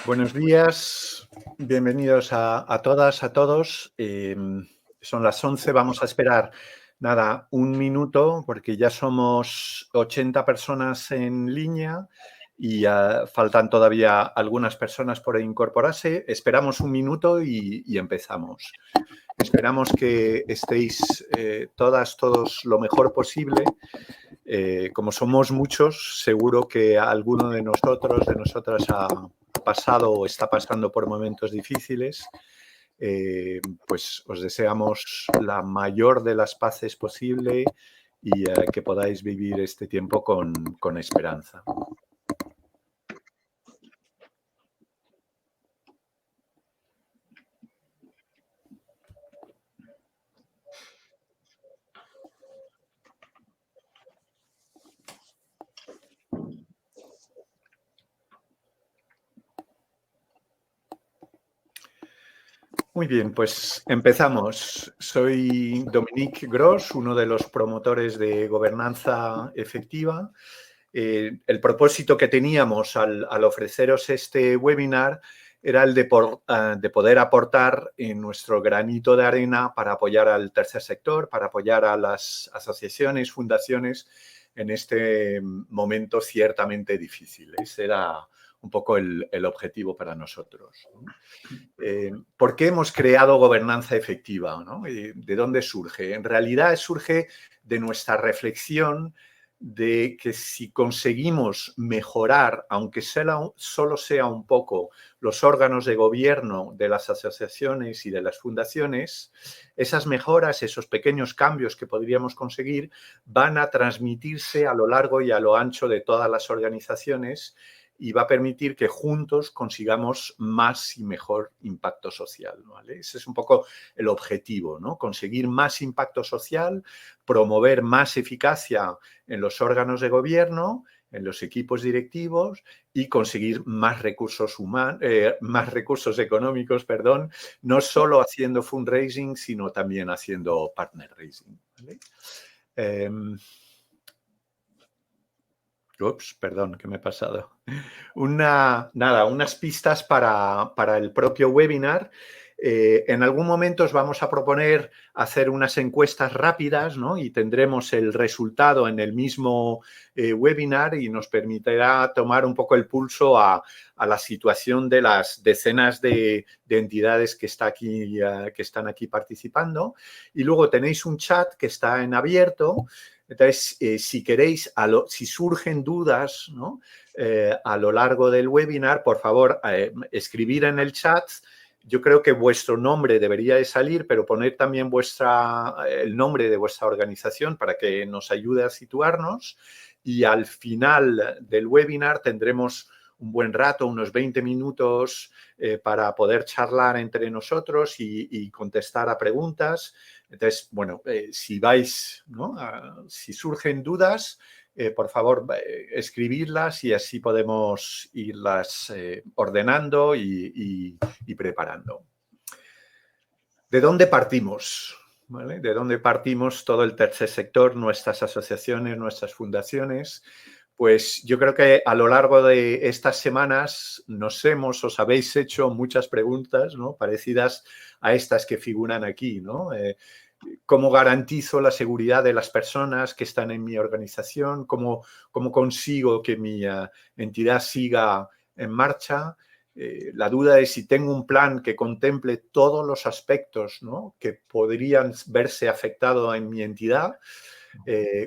Buenos días, bienvenidos a todas, a todos. Son las 11, vamos a esperar, nada, un minuto porque ya somos 80 personas en línea y faltan todavía algunas personas por incorporarse. Esperamos un minuto y empezamos. Esperamos que estéis todas, todos lo mejor posible. Como somos muchos, seguro que alguno de nosotros, de nosotras ha pasado o está pasando por momentos difíciles. Pues os deseamos la mayor de las paces posible y que podáis vivir este tiempo con esperanza. Muy bien, pues empezamos. Soy Dominique Gros, uno de los promotores de gobernanza efectiva. El propósito que teníamos al ofreceros este webinar era el de poder aportar en nuestro granito de arena para apoyar al tercer sector, para apoyar a las asociaciones, fundaciones en este momento ciertamente difícil. Ese era un poco el objetivo para nosotros, ¿no? ¿Por qué hemos creado gobernanza efectiva, ¿no? ¿De dónde surge? En realidad surge de nuestra reflexión de que si conseguimos mejorar, aunque solo sea un poco, los órganos de gobierno de las asociaciones y de las fundaciones, esas mejoras, esos pequeños cambios que podríamos conseguir van a transmitirse a lo largo y a lo ancho de todas las organizaciones y va a permitir que juntos consigamos más y mejor impacto social, ¿vale? Ese es un poco el objetivo, ¿no? Conseguir más impacto social, promover más eficacia en los órganos de gobierno, en los equipos directivos y conseguir más recursos más recursos económicos, perdón, no solo haciendo fundraising, sino también haciendo partner raising, ¿vale? Ups, perdón, que me he pasado. Unas pistas para el propio webinar. En algún momento os vamos a proponer hacer unas encuestas rápidas, ¿no? Y tendremos el resultado en el mismo webinar y nos permitirá tomar un poco el pulso a la situación de las decenas de entidades que están aquí participando. Y luego tenéis un chat que está en abierto. Entonces, si queréis, si surgen dudas, ¿no? A lo largo del webinar, por favor, escribir en el chat. Yo creo que vuestro nombre debería de salir, pero poner también el nombre de vuestra organización para que nos ayude a situarnos. Y al final del webinar tendremos un buen rato, unos 20 minutos para poder charlar entre nosotros y contestar a preguntas. Entonces, bueno, si vais, ¿no? Si surgen dudas, por favor, escribirlas y así podemos irlas ordenando y preparando. ¿De dónde partimos? ¿Vale? ¿De dónde partimos todo el tercer sector, nuestras asociaciones, nuestras fundaciones? Pues yo creo que a lo largo de estas semanas os habéis hecho muchas preguntas, ¿no? Parecidas a estas que figuran aquí, ¿no? ¿Cómo garantizo la seguridad de las personas que están en mi organización? ¿Cómo consigo que mi entidad siga en marcha? La duda es si tengo un plan que contemple todos los aspectos, ¿no? Que podrían verse afectados en mi entidad.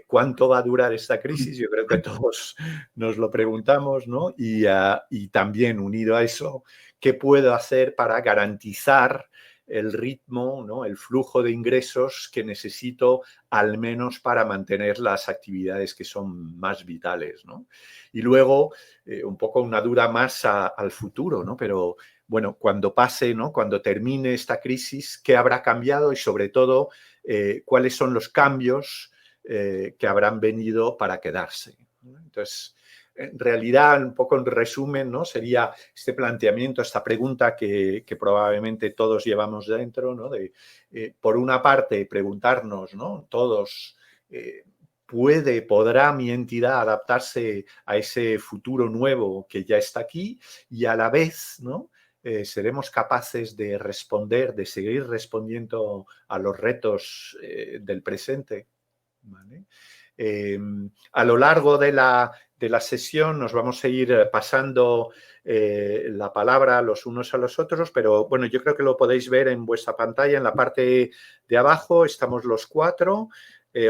¿Cuánto va a durar esta crisis? Yo creo que todos nos lo preguntamos, ¿no? Y también unido a eso, ¿qué puedo hacer para garantizar el ritmo, ¿no? El flujo de ingresos que necesito al menos para mantener las actividades que son más vitales, ¿no? Y luego, un poco una duda más al futuro, ¿no? Pero bueno, cuando pase, ¿no? Cuando termine esta crisis, ¿qué habrá cambiado? Y sobre todo, ¿cuáles son los cambios que habrán venido para quedarse? Entonces, en realidad, un poco en resumen, ¿no? Sería este planteamiento, esta pregunta que probablemente todos llevamos dentro, ¿no? Por una parte, preguntarnos, ¿no? Todos, podrá mi entidad adaptarse a ese futuro nuevo que ya está aquí y a la vez, ¿no? Seremos capaces de responder, de seguir respondiendo a los retos del presente, ¿vale? A lo largo de la sesión nos vamos a ir pasando la palabra los unos a los otros, pero bueno, yo creo que lo podéis ver en vuestra pantalla, en la parte de abajo estamos los cuatro,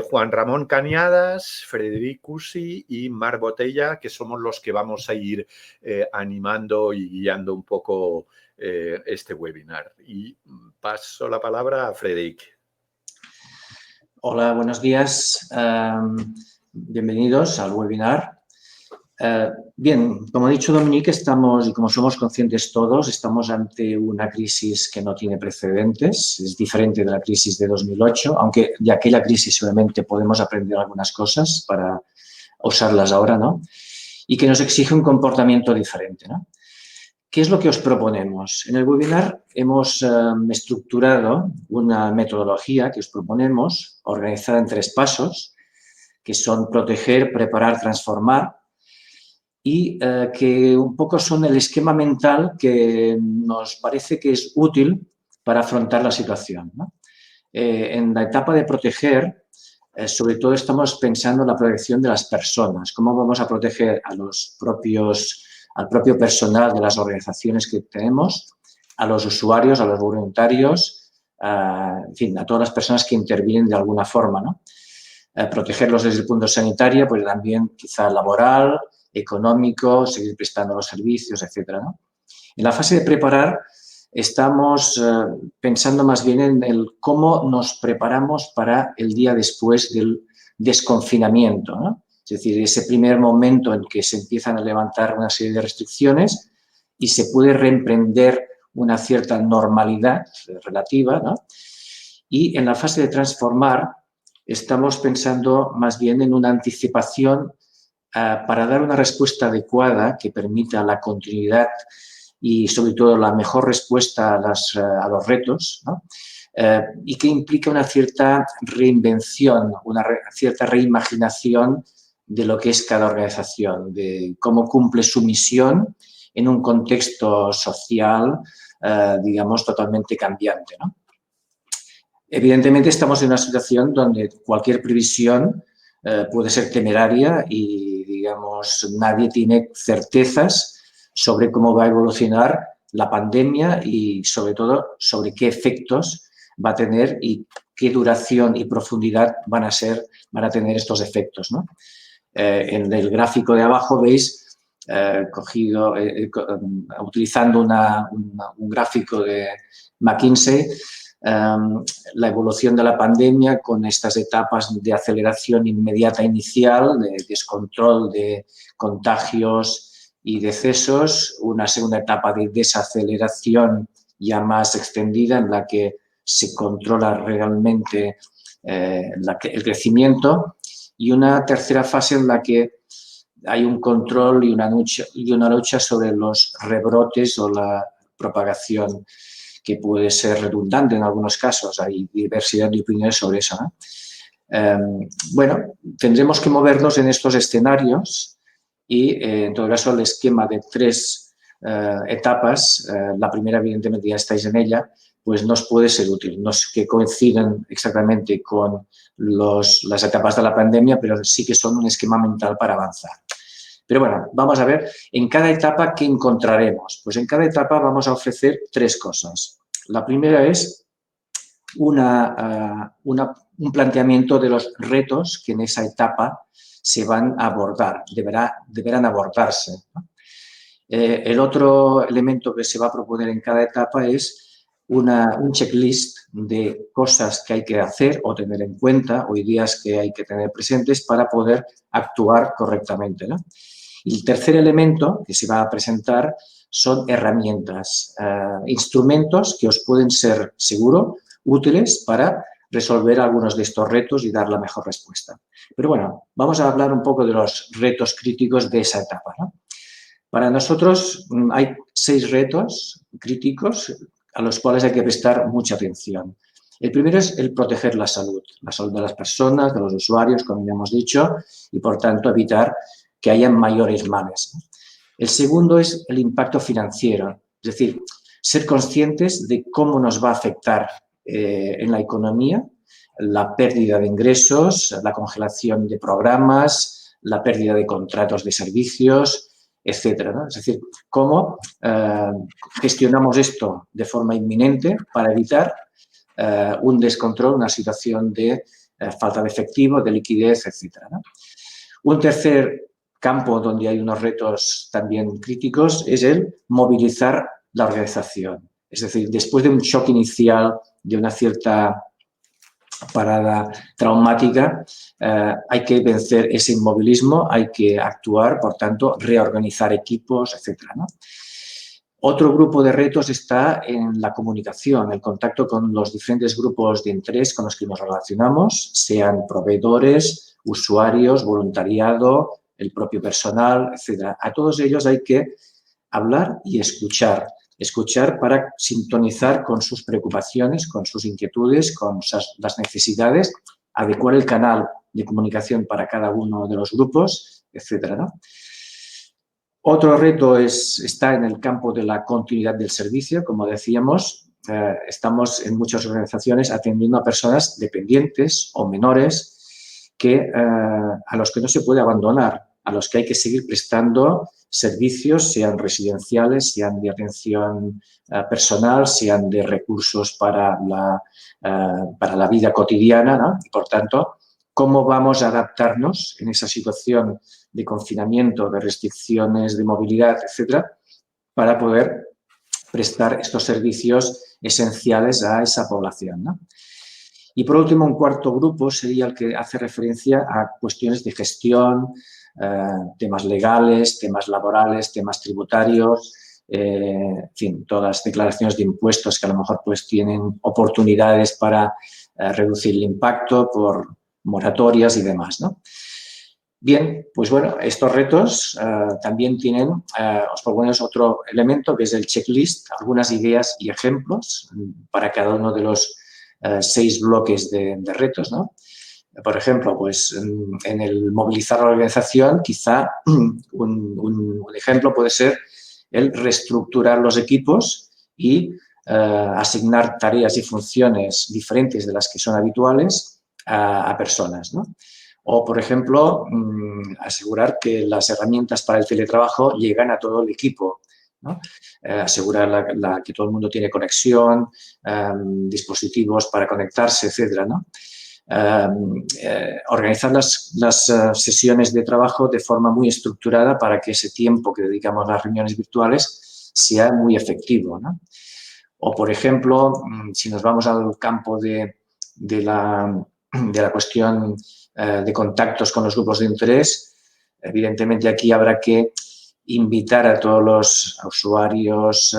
Juan Ramón Cañadas, Frederic Cusi y Marc Botella, que somos los que vamos a ir animando y guiando un poco este webinar. Y paso la palabra a Frederic. Hola, buenos días. Bienvenidos al webinar. Bien, como ha dicho Dominique, estamos, y como somos conscientes todos, estamos ante una crisis que no tiene precedentes. Es diferente de la crisis de 2008, aunque de aquella crisis seguramente podemos aprender algunas cosas para usarlas ahora, ¿no? Y que nos exige un comportamiento diferente, ¿no? ¿Qué es lo que os proponemos? En el webinar hemos estructurado una metodología que os proponemos, organizada en 3 pasos, que son proteger, preparar, transformar, y que un poco son el esquema mental que nos parece que es útil para afrontar la situación, ¿no? En la etapa de proteger, sobre todo estamos pensando en la protección de las personas, cómo vamos a proteger a al propio personal de las organizaciones que tenemos, a los usuarios, a los voluntarios, en fin, a todas las personas que intervienen de alguna forma, ¿no? Protegerlos desde el punto sanitario, pues también quizá laboral, económico, seguir prestando los servicios, etcétera, ¿no? En la fase de preparar estamos pensando más bien en el cómo nos preparamos para el día después del desconfinamiento, ¿no? Es decir, ese primer momento en que se empiezan a levantar una serie de restricciones y se puede reemprender una cierta normalidad relativa, ¿no? Y en la fase de transformar estamos pensando más bien en una anticipación para dar una respuesta adecuada que permita la continuidad y, sobre todo, la mejor respuesta a los retos, ¿no? Y que implica una cierta reinvención, una cierta reimaginación de lo que es cada organización, de cómo cumple su misión en un contexto social, digamos, totalmente cambiante, ¿no? Evidentemente, estamos en una situación donde cualquier previsión puede ser temeraria y, digamos, nadie tiene certezas sobre cómo va a evolucionar la pandemia y, sobre todo, sobre qué efectos va a tener y qué duración y profundidad van a tener estos efectos, ¿no? En el gráfico de abajo veis, utilizando un gráfico de McKinsey, la evolución de la pandemia con estas etapas de aceleración inmediata inicial, de descontrol de contagios y decesos, una segunda etapa de desaceleración ya más extendida en la que se controla realmente el crecimiento, y una tercera fase en la que hay un control y una lucha sobre los rebrotes o la propagación, que puede ser redundante en algunos casos. Hay diversidad de opiniones sobre eso, ¿no? Bueno, tendremos que movernos en estos escenarios y, en todo caso, el esquema de 3 etapas, la primera, evidentemente, ya estáis en ella, pues nos puede ser útil. No es que coinciden exactamente con las etapas de la pandemia, pero sí que son un esquema mental para avanzar. Pero bueno, vamos a ver en cada etapa qué encontraremos. Pues en cada etapa vamos a ofrecer 3 cosas. La primera es un planteamiento de los retos que en esa etapa se van a abordar, deberán abordarse, ¿no? El otro elemento que se va a proponer en cada etapa es un checklist de cosas que hay que hacer o tener en cuenta o ideas que hay que tener presentes para poder actuar correctamente, ¿no? Y el tercer elemento que se va a presentar son herramientas, instrumentos que os pueden ser, seguro, útiles para resolver algunos de estos retos y dar la mejor respuesta. Pero bueno, vamos a hablar un poco de los retos críticos de esa etapa, ¿no? Para nosotros hay 6 retos críticos a los cuales hay que prestar mucha atención. El primero es el proteger la salud de las personas, de los usuarios, como ya hemos dicho, y por tanto evitar que haya mayores males. El segundo es el impacto financiero, es decir, ser conscientes de cómo nos va a afectar en la economía la pérdida de ingresos, la congelación de programas, la pérdida de contratos de servicios, etcétera, ¿no? Es decir, cómo gestionamos esto de forma inminente para evitar un descontrol, una situación de falta de efectivo, de liquidez, etcétera, ¿no? Un tercer campo donde hay unos retos también críticos es el movilizar la organización. Es decir, después de un shock inicial, de una cierta parada traumática, hay que vencer ese inmovilismo, hay que actuar, por tanto, reorganizar equipos, etcétera, ¿no? Otro grupo de retos está en la comunicación, el contacto con los diferentes grupos de interés con los que nos relacionamos, sean proveedores, usuarios, voluntariado, el propio personal, etcétera. A todos ellos hay que hablar y escuchar. Escuchar para sintonizar con sus preocupaciones, con sus inquietudes, con las necesidades, adecuar el canal de comunicación para cada uno de los grupos, etcétera, ¿no? Otro reto está en el campo de la continuidad del servicio. Como decíamos, estamos en muchas organizaciones atendiendo a personas dependientes o menores a los que no se puede abandonar, a los que hay que seguir prestando servicios, sean residenciales, sean de atención personal, sean de recursos para la vida cotidiana, ¿no? Y, por tanto, ¿cómo vamos a adaptarnos en esa situación de confinamiento, de restricciones de movilidad, etcétera, para poder prestar estos servicios esenciales a esa población, ¿no? Y, por último, un cuarto grupo sería el que hace referencia a cuestiones de gestión, temas legales, temas laborales, temas tributarios, en fin, todas las declaraciones de impuestos que a lo mejor pues tienen oportunidades para reducir el impacto por moratorias y demás, ¿no? Bien, pues bueno, estos retos también tienen, os propongo otro elemento que es el checklist, algunas ideas y ejemplos para cada uno de los 6 bloques de retos, ¿no? Por ejemplo, pues en el movilizar la organización, quizá un ejemplo puede ser el reestructurar los equipos y asignar tareas y funciones diferentes de las que son habituales a personas, ¿no? O, por ejemplo, asegurar que las herramientas para el teletrabajo llegan a todo el equipo, ¿no? Asegurar que todo el mundo tiene conexión, dispositivos para conectarse, etcétera, ¿no? Organizar las sesiones de trabajo de forma muy estructurada para que ese tiempo que dedicamos a las reuniones virtuales sea muy efectivo, ¿no? O, por ejemplo, si nos vamos al campo de la cuestión de contactos con los grupos de interés, evidentemente aquí habrá que invitar a todos los usuarios,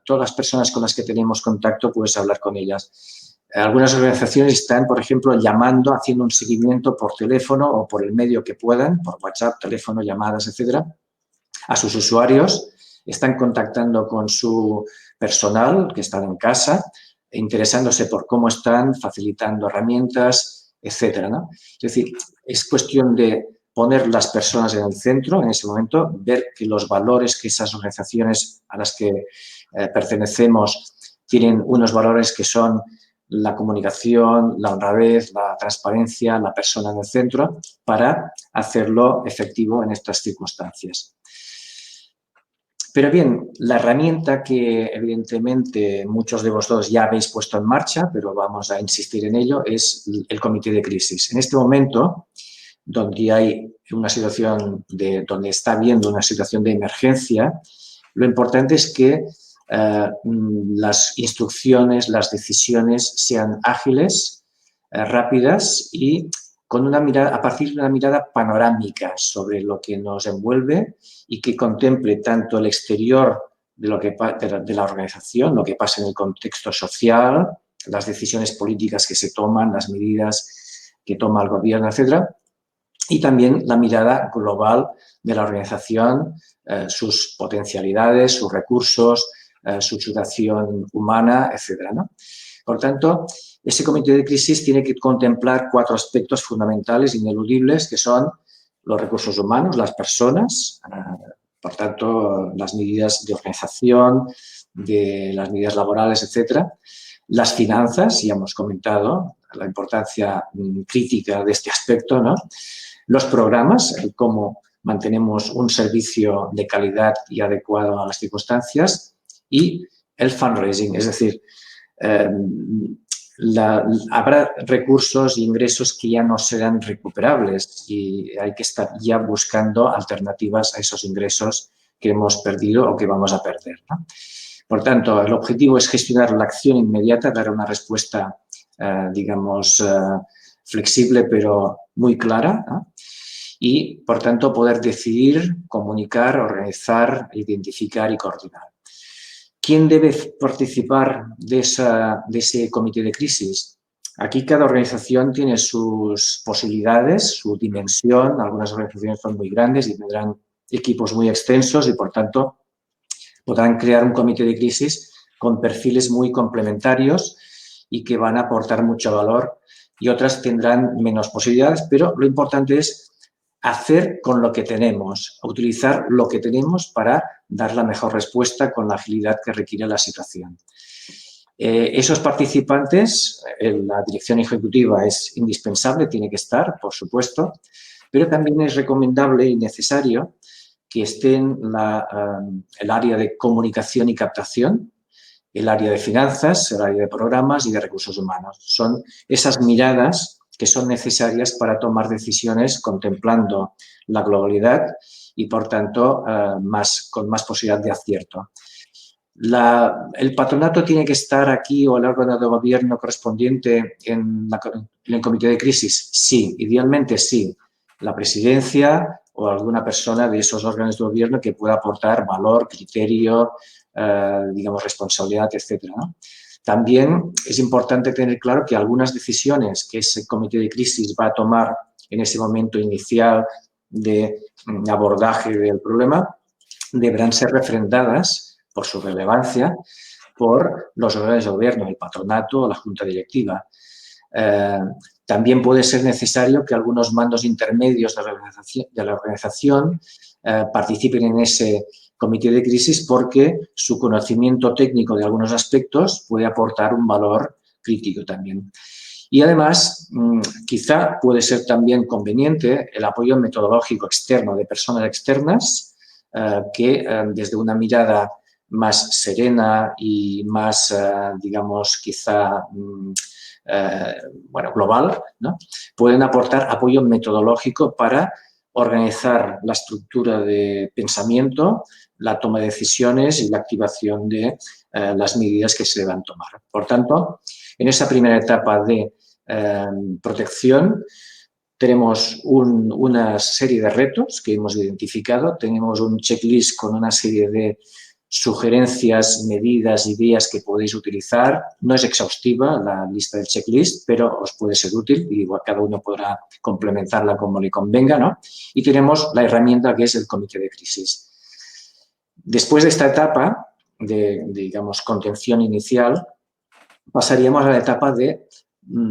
todas las personas con las que tenemos contacto, pues hablar con ellas. Algunas organizaciones están, por ejemplo, llamando, haciendo un seguimiento por teléfono o por el medio que puedan, por WhatsApp, teléfono, llamadas, etcétera, a sus usuarios. Están contactando con su personal que están en casa, interesándose por cómo están, facilitando herramientas, etcétera, ¿no? Es decir, es cuestión de poner las personas en el centro en ese momento, ver que los valores que esas organizaciones a las que pertenecemos tienen unos valores que son la comunicación, la honradez, la transparencia, la persona en el centro, para hacerlo efectivo en estas circunstancias. Pero bien, la herramienta que evidentemente muchos de vosotros ya habéis puesto en marcha, pero vamos a insistir en ello, es el comité de crisis. En este momento, donde hay una situación donde está habiendo una situación de emergencia, lo importante es que las instrucciones, las decisiones sean ágiles, rápidas y con una mirada, a partir de una mirada panorámica sobre lo que nos envuelve y que contemple tanto el exterior de la organización, lo que pasa en el contexto social, las decisiones políticas que se toman, las medidas que toma el gobierno, etcétera, y también la mirada global de la organización, sus potencialidades, sus recursos, su situación humana, etcétera, ¿no? Por tanto, ese comité de crisis tiene que contemplar 4 aspectos fundamentales, ineludibles, que son los recursos humanos, las personas, por tanto, las medidas de organización, de las medidas laborales, etcétera. Las finanzas, ya hemos comentado la importancia crítica de este aspecto, ¿no? Los programas, cómo mantenemos un servicio de calidad y adecuado a las circunstancias, y el fundraising, es decir, habrá recursos e ingresos que ya no serán recuperables y hay que estar ya buscando alternativas a esos ingresos que hemos perdido o que vamos a perder, ¿no? Por tanto, el objetivo es gestionar la acción inmediata, dar una respuesta, digamos, flexible pero muy clara, ¿no? Y, por tanto, poder decidir, comunicar, organizar, identificar y coordinar. ¿Quién debe participar de ese comité de crisis? Aquí cada organización tiene sus posibilidades, su dimensión. Algunas organizaciones son muy grandes y tendrán equipos muy extensos y, por tanto, podrán crear un comité de crisis con perfiles muy complementarios y que van a aportar mucho valor, y otras tendrán menos posibilidades, pero lo importante es hacer con lo que tenemos, utilizar lo que tenemos para dar la mejor respuesta con la agilidad que requiere la situación. Esos participantes, la dirección ejecutiva es indispensable, tiene que estar, por supuesto, pero también es recomendable y necesario que estén el área de comunicación y captación, el área de finanzas, el área de programas y de recursos humanos. Son esas miradas que son necesarias para tomar decisiones contemplando la globalidad y, por tanto, con más posibilidad de acierto. El patronato tiene que estar aquí, o el órgano de gobierno correspondiente en el comité de crisis. Sí, idealmente sí. La presidencia o alguna persona de esos órganos de gobierno que pueda aportar valor, criterio, digamos, responsabilidad, etcétera, ¿no? También es importante tener claro que algunas decisiones que ese comité de crisis va a tomar en ese momento inicial de abordaje del problema deberán ser refrendadas por su relevancia por los órganos de gobierno, el patronato o la junta directiva. También puede ser necesario que algunos mandos intermedios de la organización participen en ese comité de crisis porque su conocimiento técnico de algunos aspectos puede aportar un valor crítico también. Y además, quizá puede ser también conveniente el apoyo metodológico externo de personas externas que desde una mirada más serena y más, digamos, quizá global, ¿no? Pueden aportar apoyo metodológico para organizar la estructura de pensamiento, la toma de decisiones y la activación de las medidas que se deban tomar. Por tanto, en esa primera etapa de protección tenemos una serie de retos que hemos identificado, tenemos un checklist con una serie de sugerencias, medidas, ideas que podéis utilizar. No es exhaustiva la lista del checklist, pero os puede ser útil y igual cada uno podrá complementarla como le convenga, ¿no? Y tenemos la herramienta que es el comité de crisis. Después de esta etapa de digamos, contención inicial, pasaríamos a la etapa de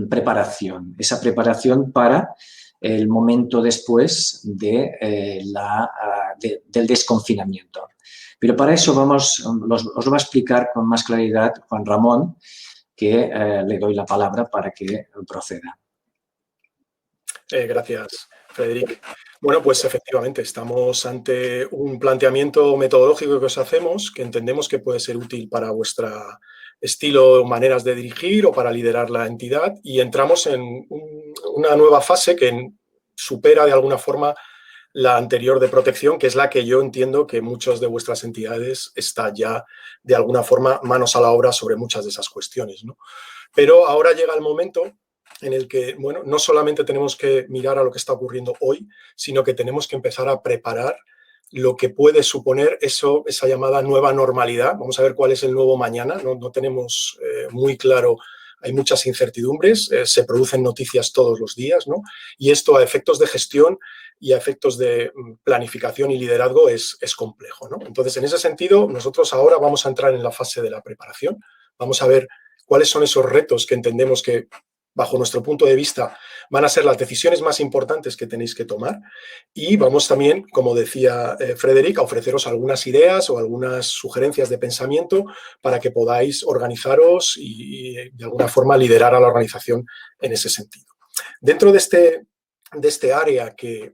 preparación. Esa preparación para el momento después del desconfinamiento. Pero para eso os lo va a explicar con más claridad Juan Ramón, que le doy la palabra para que proceda. Gracias, Frederic. Bueno, pues efectivamente estamos ante un planteamiento metodológico que os hacemos, que entendemos que puede ser útil para vuestro estilo, maneras de dirigir o para liderar la entidad, y entramos en una nueva fase que supera de alguna forma la anterior de protección, que es la que yo entiendo que muchas de vuestras entidades está ya de alguna forma manos a la obra sobre muchas de esas cuestiones, ¿no? Pero ahora llega el momento en el que, bueno, no solamente tenemos que mirar a lo que está ocurriendo hoy, sino que tenemos que empezar a preparar lo que puede suponer esa llamada nueva normalidad. Vamos a ver cuál es el nuevo mañana. No tenemos muy claro, hay muchas incertidumbres, se producen noticias todos los días, ¿no? Y esto a efectos de gestión y a efectos de planificación y liderazgo es complejo, ¿no? Entonces, en ese sentido, nosotros ahora vamos a entrar en la fase de la preparación. Vamos a ver cuáles son esos retos que entendemos que, bajo nuestro punto de vista, van a ser las decisiones más importantes que tenéis que tomar. Y vamos también, como decía Frederic, a ofreceros algunas ideas o algunas sugerencias de pensamiento para que podáis organizaros y de alguna forma liderar a la organización en ese sentido. Dentro de este área que,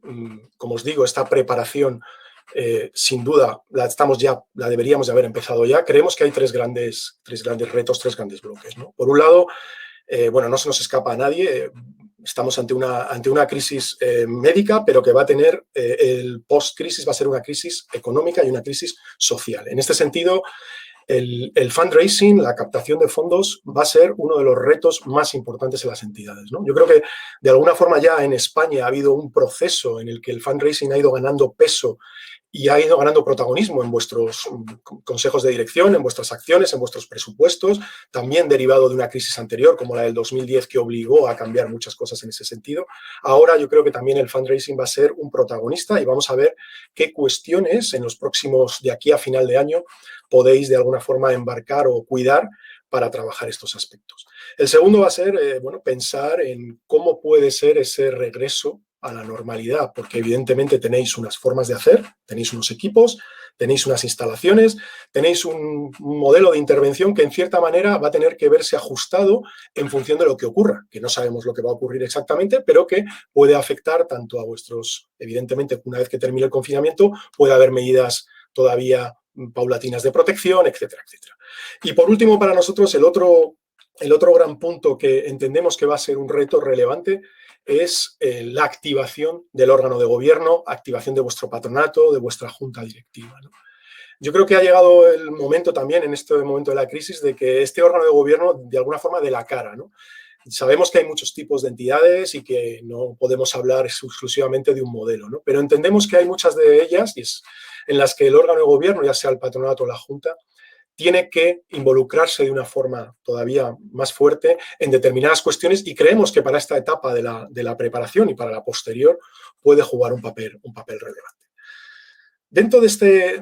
como os digo, esta preparación, sin duda, la deberíamos de haber empezado ya. Creemos que hay tres grandes retos, tres grandes bloques, ¿no? Por un lado, bueno, no se nos escapa a nadie, estamos ante una crisis médica, pero que va a tener, el post-crisis va a ser una crisis económica y una crisis social. En este sentido, el fundraising, la captación de fondos, va a ser uno de los retos más importantes en las entidades, ¿no? Yo creo que, de alguna forma, ya en España ha habido un proceso en el que el fundraising ha ido ganando peso y ha ido ganando protagonismo en vuestros consejos de dirección, en vuestras acciones, en vuestros presupuestos, también derivado de una crisis anterior como la del 2010 que obligó a cambiar muchas cosas en ese sentido. Ahora yo creo que también el fundraising va a ser un protagonista y vamos a ver qué cuestiones en los próximos, de aquí a final de año, podéis de alguna forma embarcar o cuidar para trabajar estos aspectos. El segundo va a ser, bueno, pensar en cómo puede ser ese regreso a la normalidad, porque evidentemente tenéis unas formas de hacer, tenéis unos equipos, tenéis unas instalaciones, tenéis un modelo de intervención que en cierta manera va a tener que verse ajustado en función de lo que ocurra, que no sabemos lo que va a ocurrir exactamente, pero que puede afectar tanto a vuestros, evidentemente, una vez que termine el confinamiento, puede haber medidas todavía paulatinas de protección, etcétera, etcétera. Y por último, para nosotros, el otro gran punto que entendemos que va a ser un reto relevante es la activación del órgano de gobierno, activación de vuestro patronato, de vuestra junta directiva, ¿no? Yo creo que ha llegado el momento también, en este momento de la crisis, de que este órgano de gobierno, de alguna forma, dé la cara, ¿no? Sabemos que hay muchos tipos de entidades y que no podemos hablar exclusivamente de un modelo, ¿no? Pero entendemos que hay muchas de ellas en las que el órgano de gobierno, ya sea el patronato o la junta, tiene que involucrarse de una forma todavía más fuerte en determinadas cuestiones y creemos que para esta etapa de la preparación y para la posterior puede jugar un papel relevante. Dentro de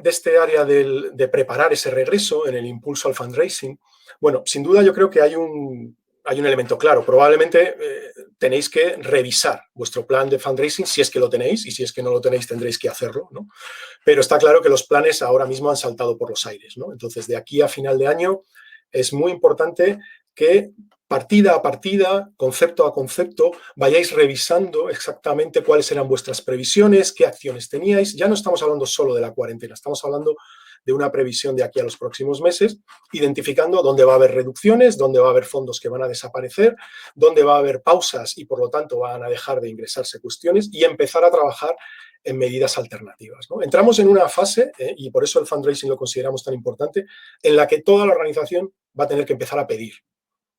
este área de preparar ese regreso en el impulso al fundraising, bueno, sin duda yo creo que hay un elemento claro. Probablemente tenéis que revisar vuestro plan de fundraising si es que lo tenéis y si es que no lo tenéis tendréis que hacerlo, ¿no? Pero está claro que los planes ahora mismo han saltado por los aires, ¿no? Entonces, de aquí a final de año es muy importante que partida a partida, concepto a concepto, vayáis revisando exactamente cuáles eran vuestras previsiones, qué acciones teníais. Ya no estamos hablando solo de la cuarentena, estamos hablando de una previsión de aquí a los próximos meses, identificando dónde va a haber reducciones, dónde va a haber fondos que van a desaparecer, dónde va a haber pausas y, por lo tanto, van a dejar de ingresarse cuestiones y empezar a trabajar en medidas alternativas, ¿no? Entramos en una fase, y por eso el fundraising lo consideramos tan importante, en la que toda la organización va a tener que empezar a pedir.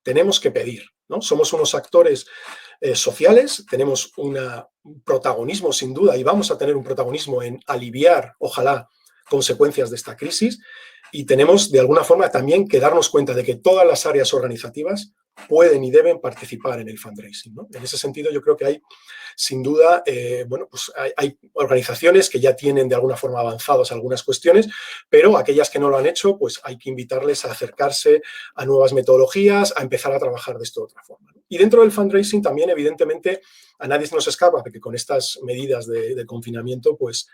Tenemos que pedir, ¿no? Somos unos actores sociales, tenemos un protagonismo sin duda y vamos a tener un protagonismo en aliviar, ojalá, consecuencias de esta crisis y tenemos de alguna forma también que darnos cuenta de que todas las áreas organizativas pueden y deben participar en el fundraising, ¿no? En ese sentido yo creo que hay sin duda, bueno, pues hay organizaciones que ya tienen de alguna forma avanzadas algunas cuestiones, pero aquellas que no lo han hecho, pues hay que invitarles a acercarse a nuevas metodologías, a empezar a trabajar de esta otra forma, ¿no? Y dentro del fundraising también, evidentemente, a nadie se nos escapa de que con estas medidas de confinamiento, pues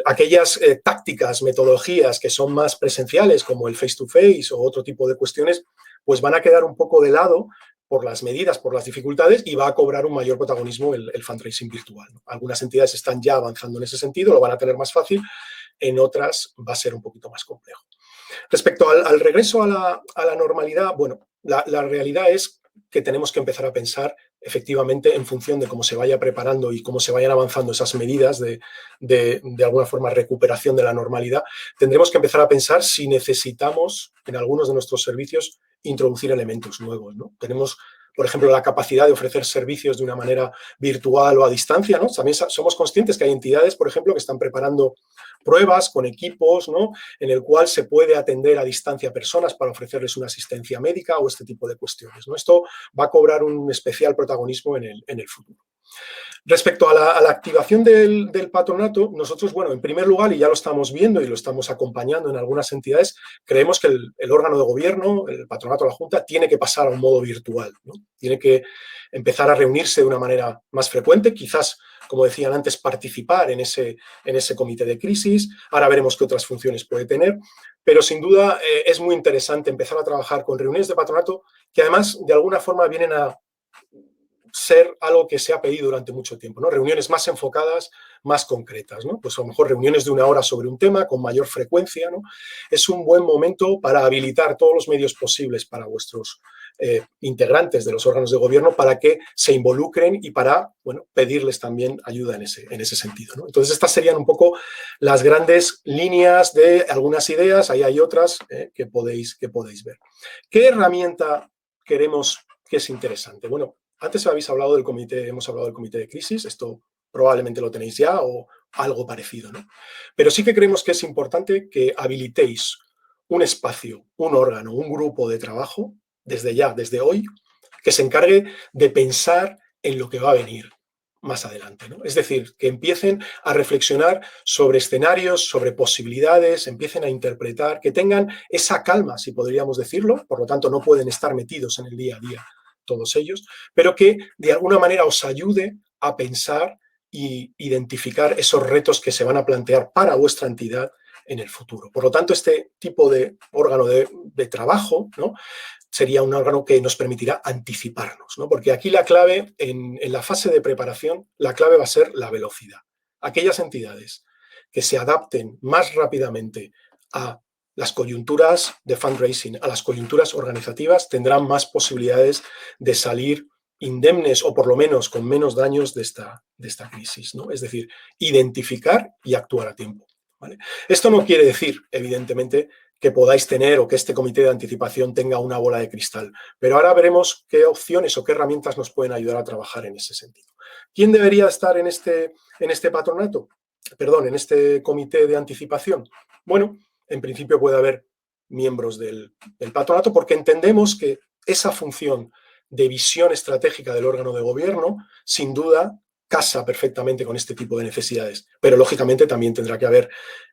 aquellas tácticas, metodologías que son más presenciales, como el face-to-face o otro tipo de cuestiones, pues van a quedar un poco de lado por las medidas, por las dificultades, y va a cobrar un mayor protagonismo el fundraising virtual, ¿no? Algunas entidades están ya avanzando en ese sentido, lo van a tener más fácil, en otras va a ser un poquito más complejo. Respecto al regreso a la normalidad, bueno, la realidad es que tenemos que empezar a pensar efectivamente en función de cómo se vaya preparando y cómo se vayan avanzando esas medidas de alguna forma recuperación de la normalidad, tendremos que empezar a pensar si necesitamos en algunos de nuestros servicios introducir elementos nuevos, ¿no? Tenemos, por ejemplo, la capacidad de ofrecer servicios de una manera virtual o a distancia, ¿no? También somos conscientes que hay entidades, por ejemplo, que están preparando pruebas con equipos, ¿no? En el cual se puede atender a distancia a personas para ofrecerles una asistencia médica o este tipo de cuestiones, ¿no? Esto va a cobrar un especial protagonismo en el futuro. Respecto a la activación del patronato, nosotros, bueno, en primer lugar, y ya lo estamos viendo y lo estamos acompañando en algunas entidades, creemos que el órgano de gobierno, el patronato de la Junta, tiene que pasar a un modo virtual, ¿no? Tiene que empezar a reunirse de una manera más frecuente, quizás, como decían antes, participar en ese comité de crisis. Ahora veremos qué otras funciones puede tener, pero sin duda es muy interesante empezar a trabajar con reuniones de patronato que además de alguna forma vienen a ser algo que se ha pedido durante mucho tiempo, ¿no? Reuniones más enfocadas, más concretas, ¿no? Pues a lo mejor reuniones de 1 hora sobre un tema con mayor frecuencia, ¿no? Es un buen momento para habilitar todos los medios posibles para vuestros integrantes de los órganos de gobierno para que se involucren y para, bueno, pedirles también ayuda en ese sentido, ¿no? Entonces, estas serían un poco las grandes líneas de algunas ideas. Ahí hay otras que podéis ver. ¿Qué herramienta queremos que es interesante? Bueno, antes hemos hablado del comité de crisis, esto probablemente lo tenéis ya o algo parecido, ¿no? Pero sí que creemos que es importante que habilitéis un espacio, un órgano, un grupo de trabajo, desde ya, desde hoy, que se encargue de pensar en lo que va a venir más adelante, ¿no? Es decir, que empiecen a reflexionar sobre escenarios, sobre posibilidades, empiecen a interpretar, que tengan esa calma, si podríamos decirlo, por lo tanto no pueden estar metidos en el día a día todos ellos, pero que de alguna manera os ayude a pensar y identificar esos retos que se van a plantear para vuestra entidad en el futuro. Por lo tanto, este tipo de órgano de trabajo, ¿no?, sería un órgano que nos permitirá anticiparnos, ¿no? Porque aquí la clave, en la fase de preparación, la clave va a ser la velocidad. Aquellas entidades que se adapten más rápidamente a las coyunturas de fundraising, a las coyunturas organizativas, tendrán más posibilidades de salir indemnes o por lo menos con menos daños de esta crisis, ¿no? Es decir, identificar y actuar a tiempo, ¿vale? Esto no quiere decir, evidentemente, que podáis tener o que este comité de anticipación tenga una bola de cristal, pero ahora veremos qué opciones o qué herramientas nos pueden ayudar a trabajar en ese sentido. ¿Quién debería estar en este patronato? Perdón, en este comité de anticipación. Bueno, en principio puede haber miembros del patronato porque entendemos que esa función de visión estratégica del órgano de gobierno, sin duda, casa perfectamente con este tipo de necesidades. Pero, lógicamente, también tendrá que haber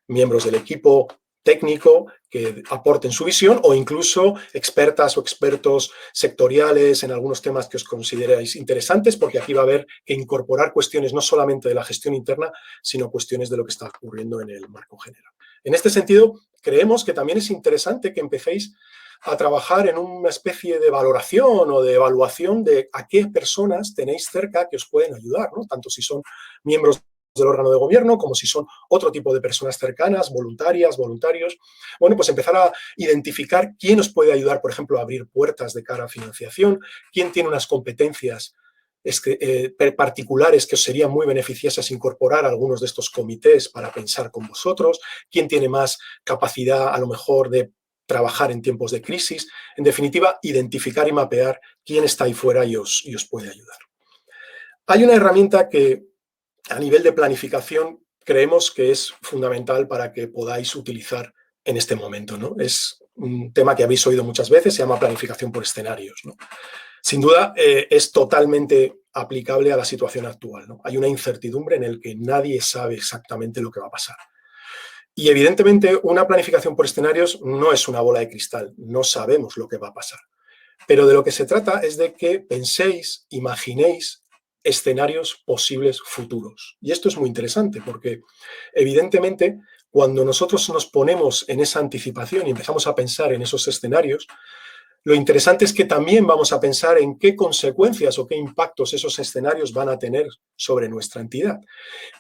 miembros del equipo técnico que aporten su visión o incluso expertas o expertos sectoriales en algunos temas que os consideráis interesantes, porque aquí va a haber que incorporar cuestiones no solamente de la gestión interna, sino cuestiones de lo que está ocurriendo en el marco general. En este sentido, creemos que también es interesante que empecéis a trabajar en una especie de valoración o de evaluación de a qué personas tenéis cerca que os pueden ayudar, ¿no? Tanto si son miembros del órgano de gobierno, como si son otro tipo de personas cercanas, voluntarias, voluntarios. Bueno, pues empezar a identificar quién os puede ayudar, por ejemplo, a abrir puertas de cara a financiación, quién tiene unas competencias particulares que os serían muy beneficiosas incorporar a algunos de estos comités para pensar con vosotros, quién tiene más capacidad a lo mejor de trabajar en tiempos de crisis. En definitiva, identificar y mapear quién está ahí fuera y os puede ayudar. Hay una herramienta que a nivel de planificación creemos que es fundamental para que podáis utilizar en este momento, ¿no? Es un tema que habéis oído muchas veces, se llama planificación por escenarios, ¿no? Sin duda, es totalmente aplicable a la situación actual, ¿no? Hay una incertidumbre en la que nadie sabe exactamente lo que va a pasar. Y, evidentemente, una planificación por escenarios no es una bola de cristal, no sabemos lo que va a pasar. Pero de lo que se trata es de que penséis, imaginéis escenarios posibles futuros. Y esto es muy interesante porque, evidentemente, cuando nosotros nos ponemos en esa anticipación y empezamos a pensar en esos escenarios, lo interesante es que también vamos a pensar en qué consecuencias o qué impactos esos escenarios van a tener sobre nuestra entidad.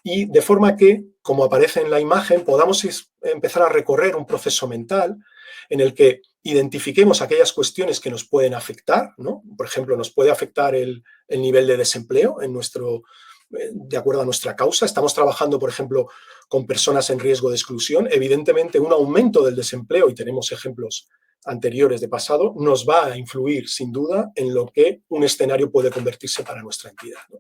Y de forma que, como aparece en la imagen, podamos empezar a recorrer un proceso mental en el que identifiquemos aquellas cuestiones que nos pueden afectar, ¿no? Por ejemplo, nos puede afectar el nivel de desempleo de acuerdo a nuestra causa. Estamos trabajando, por ejemplo, con personas en riesgo de exclusión. Evidentemente, un aumento del desempleo, y tenemos ejemplos anteriores de pasado, nos va a influir sin duda en lo que un escenario puede convertirse para nuestra entidad, ¿no?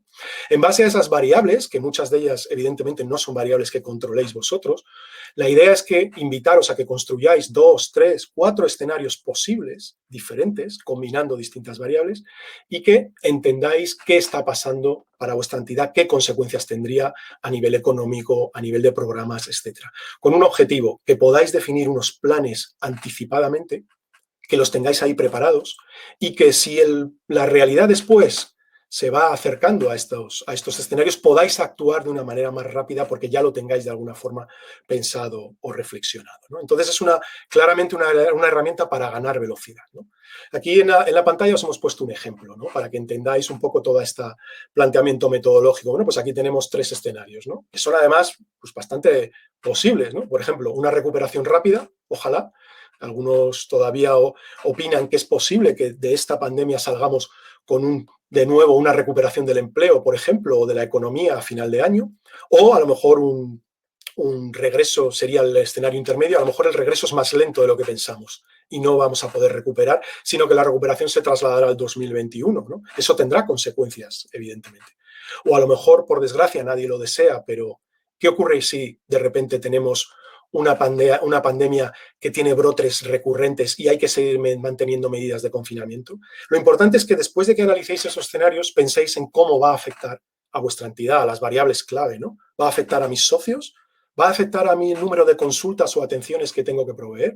En base a esas variables, que muchas de ellas evidentemente no son variables que controléis vosotros, la idea es que invitaros a que construyáis 2, 3, 4 escenarios posibles, diferentes, combinando distintas variables, y que entendáis qué está pasando para vuestra entidad, qué consecuencias tendría a nivel económico, a nivel de programas, etcétera. Con un objetivo, que podáis definir unos planes anticipadamente, que los tengáis ahí preparados y que si la realidad después se va acercando a estos escenarios, podáis actuar de una manera más rápida porque ya lo tengáis de alguna forma pensado o reflexionado, ¿no? Entonces es claramente una herramienta para ganar velocidad, ¿no? Aquí en la pantalla os hemos puesto un ejemplo, ¿no? Para que entendáis un poco todo este planteamiento metodológico. Bueno, pues aquí tenemos 3 escenarios, ¿no? Que son además pues, bastante posibles, ¿no? Por ejemplo, una recuperación rápida, ojalá. Algunos todavía opinan que es posible que de esta pandemia salgamos con de nuevo una recuperación del empleo, por ejemplo, o de la economía a final de año, o a lo mejor un regreso sería el escenario intermedio, a lo mejor el regreso es más lento de lo que pensamos y no vamos a poder recuperar, sino que la recuperación se trasladará al 2021, ¿no? Eso tendrá consecuencias, evidentemente. O a lo mejor, por desgracia, nadie lo desea, pero ¿qué ocurre si de repente tenemos una pandemia que tiene brotes recurrentes y hay que seguir manteniendo medidas de confinamiento? Lo importante es que después de que analicéis esos escenarios, penséis en cómo va a afectar a vuestra entidad, a las variables clave, ¿no? ¿Va a afectar a mis socios? ¿Va a afectar a mi número de consultas o atenciones que tengo que proveer?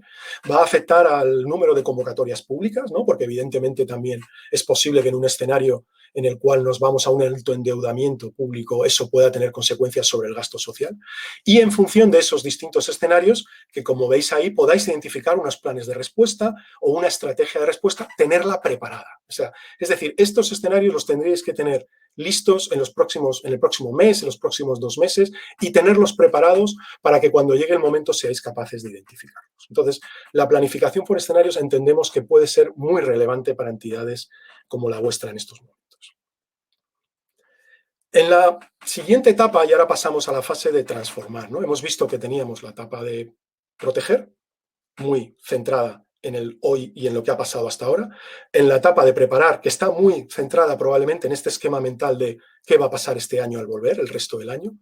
¿Va a afectar al número de convocatorias públicas, ¿no? Porque evidentemente también es posible que en un escenario en el cual nos vamos a un alto endeudamiento público, eso pueda tener consecuencias sobre el gasto social. Y en función de esos distintos escenarios, que como veis ahí, podáis identificar unos planes de respuesta o una estrategia de respuesta, tenerla preparada. O sea, es decir, estos escenarios los tendréis que tener listos en el próximo mes, en los próximos 2 meses, y tenerlos preparados para que cuando llegue el momento seáis capaces de identificarlos. Entonces, la planificación por escenarios entendemos que puede ser muy relevante para entidades como la vuestra en estos momentos. En la siguiente etapa, y ahora pasamos a la fase de transformar, ¿no? Hemos visto que teníamos la etapa de proteger, muy centrada en el hoy y en lo que ha pasado hasta ahora. En la etapa de preparar, que está muy centrada probablemente en este esquema mental de qué va a pasar este año al volver, el resto del año.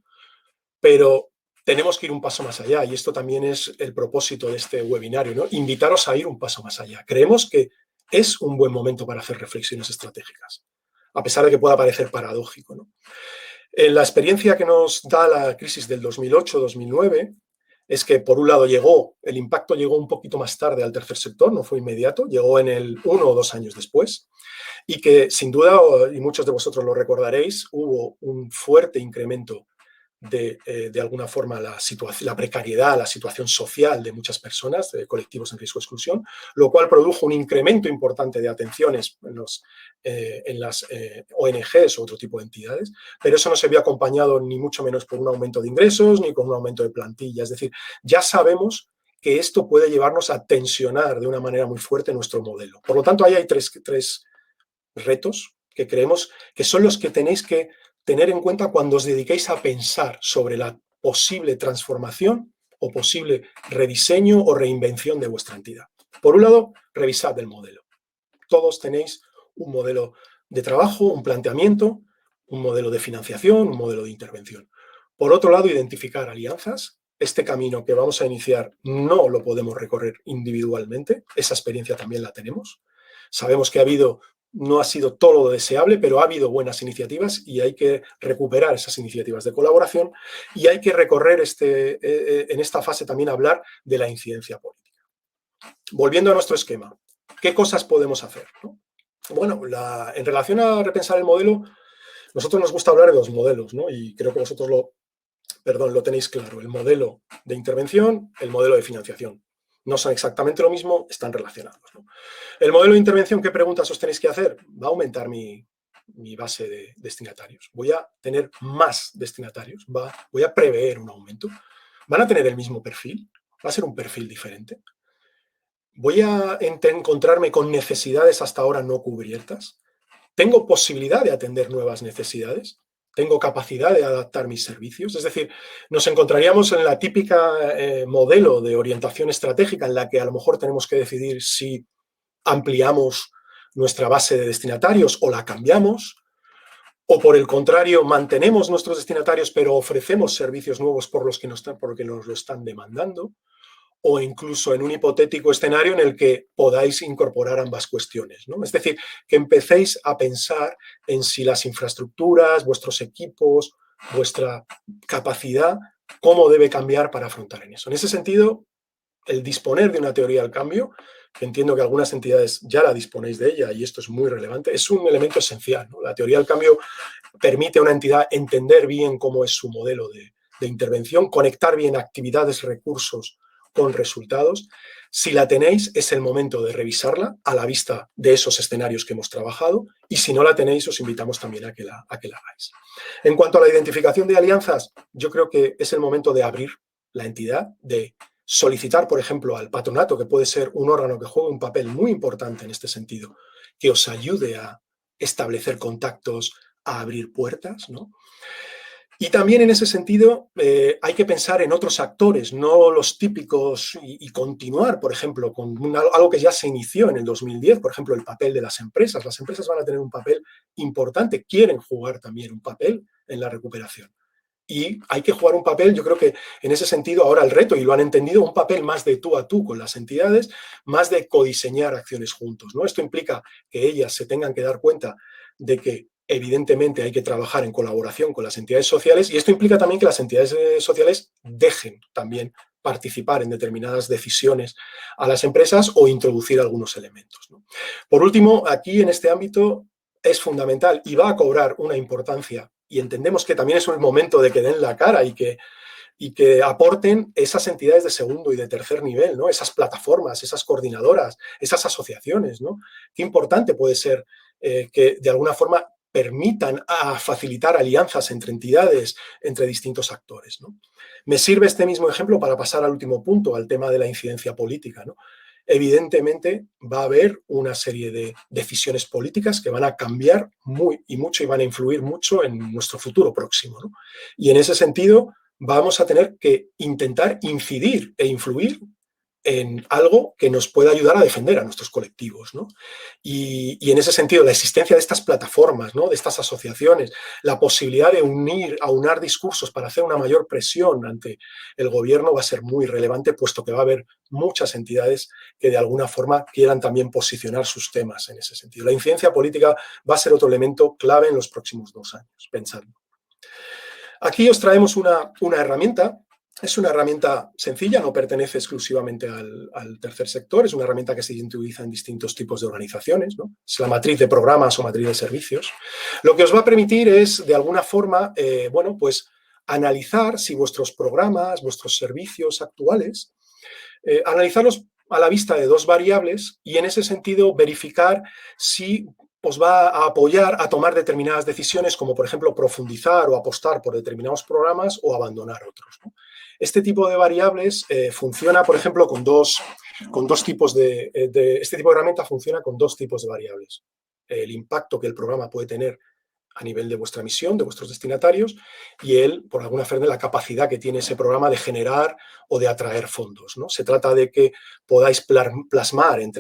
Pero tenemos que ir un paso más allá y esto también es el propósito de este webinario, ¿no? Invitaros a ir un paso más allá. Creemos que es un buen momento para hacer reflexiones estratégicas, a pesar de que pueda parecer paradójico, ¿no? En la experiencia que nos da la crisis del 2008-2009 es que, por un lado, el impacto llegó un poquito más tarde al tercer sector, no fue inmediato, llegó en el 1 o 2 años después, y que, sin duda, y muchos de vosotros lo recordaréis, hubo un fuerte incremento de alguna forma la precariedad, la situación social de muchas personas, de colectivos en riesgo de exclusión, lo cual produjo un incremento importante de atenciones en las ONGs o otro tipo de entidades, pero eso no se vio acompañado ni mucho menos por un aumento de ingresos ni con un aumento de plantilla. Es decir, ya sabemos que esto puede llevarnos a tensionar de una manera muy fuerte nuestro modelo. Por lo tanto, ahí hay tres retos que creemos que son los que tenéis que tener en cuenta cuando os dediquéis a pensar sobre la posible transformación o posible rediseño o reinvención de vuestra entidad. Por un lado, revisad el modelo. Todos tenéis un modelo de trabajo, un planteamiento, un modelo de financiación, un modelo de intervención. Por otro lado, identificar alianzas. Este camino que vamos a iniciar no lo podemos recorrer individualmente. Esa experiencia también la tenemos. Sabemos que no ha sido todo lo deseable, pero ha habido buenas iniciativas y hay que recuperar esas iniciativas de colaboración y hay que recorrer en esta fase también hablar de la incidencia política. Volviendo a nuestro esquema, ¿qué cosas podemos hacer, ¿no? Bueno, en relación a repensar el modelo, nosotros nos gusta hablar de 2 modelos, ¿no? Y creo que vosotros lo tenéis claro, el modelo de intervención, el modelo de financiación. No son exactamente lo mismo, están relacionados, ¿no? El modelo de intervención, ¿qué preguntas os tenéis que hacer? Va a aumentar mi base de destinatarios. Voy a tener más destinatarios. Voy a prever un aumento. ¿Van a tener el mismo perfil? ¿Va a ser un perfil diferente? ¿Voy a encontrarme con necesidades hasta ahora no cubiertas? ¿Tengo posibilidad de atender nuevas necesidades? ¿Tengo capacidad de adaptar mis servicios? Es decir, nos encontraríamos en la típica modelo de orientación estratégica en la que a lo mejor tenemos que decidir si ampliamos nuestra base de destinatarios o la cambiamos, o por el contrario, mantenemos nuestros destinatarios pero ofrecemos servicios nuevos porque nos lo están demandando, o incluso en un hipotético escenario en el que podáis incorporar ambas cuestiones, ¿no? Es decir, que empecéis a pensar en si las infraestructuras, vuestros equipos, vuestra capacidad, cómo debe cambiar para afrontar en eso. En ese sentido, el disponer de una teoría del cambio, que entiendo que algunas entidades ya la disponéis de ella y esto es muy relevante, es un elemento esencial, ¿no? La teoría del cambio permite a una entidad entender bien cómo es su modelo de intervención, conectar bien actividades, recursos con resultados. Si la tenéis, es el momento de revisarla a la vista de esos escenarios que hemos trabajado y si no la tenéis, os invitamos también a que la hagáis. En cuanto a la identificación de alianzas, yo creo que es el momento de abrir la entidad, de solicitar, por ejemplo, al patronato, que puede ser un órgano que juegue un papel muy importante en este sentido, que os ayude a establecer contactos, a abrir puertas, ¿no? Y también en ese sentido hay que pensar en otros actores, no los típicos, y continuar, por ejemplo, con algo que ya se inició en el 2010, por ejemplo, el papel de las empresas. Las empresas van a tener un papel importante, quieren jugar también un papel en la recuperación. Y hay que jugar un papel, yo creo que en ese sentido ahora el reto, y lo han entendido, un papel más de tú a tú con las entidades, más de codiseñar acciones juntos, ¿no? Esto implica que ellas se tengan que dar cuenta de que evidentemente hay que trabajar en colaboración con las entidades sociales y esto implica también que las entidades sociales dejen también participar en determinadas decisiones a las empresas o introducir algunos elementos, ¿no? Por último, aquí en este ámbito es fundamental y va a cobrar una importancia y entendemos que también es un momento de que den la cara y que aporten esas entidades de segundo y de tercer nivel, ¿no? Esas plataformas, esas coordinadoras, esas asociaciones, ¿no? Qué importante puede ser que de alguna forma permitan facilitar alianzas entre entidades, entre distintos actores, ¿no? Me sirve este mismo ejemplo para pasar al último punto, al tema de la incidencia política, ¿no? Evidentemente va a haber una serie de decisiones políticas que van a cambiar muy y mucho y van a influir mucho en nuestro futuro próximo, ¿no? Y en ese sentido vamos a tener que intentar incidir e influir en algo que nos pueda ayudar a defender a nuestros colectivos, ¿no? Y en ese sentido, la existencia de estas plataformas, ¿no? De estas asociaciones, la posibilidad de aunar discursos para hacer una mayor presión ante el gobierno va a ser muy relevante, puesto que va a haber muchas entidades que de alguna forma quieran también posicionar sus temas en ese sentido. La incidencia política va a ser otro elemento clave en los próximos 2 años, pensadlo. Aquí os traemos una herramienta. Es una herramienta sencilla, no pertenece exclusivamente al tercer sector, es una herramienta que se utiliza en distintos tipos de organizaciones, ¿no? Es la matriz de programas o matriz de servicios. Lo que os va a permitir es, de alguna forma, bueno, pues analizar si vuestros programas, vuestros servicios actuales, analizarlos a la vista de 2 variables y en ese sentido verificar si os va a apoyar a tomar determinadas decisiones, como por ejemplo profundizar o apostar por determinados programas o abandonar otros, ¿no? Este tipo de variables funciona, por ejemplo, con dos tipos este tipo de herramienta funciona con 2 tipos de variables. El impacto que el programa puede tener a nivel de vuestra misión, de vuestros destinatarios, y por alguna forma, la capacidad que tiene ese programa de generar o de atraer fondos, ¿no? Se trata de que podáis plasmar en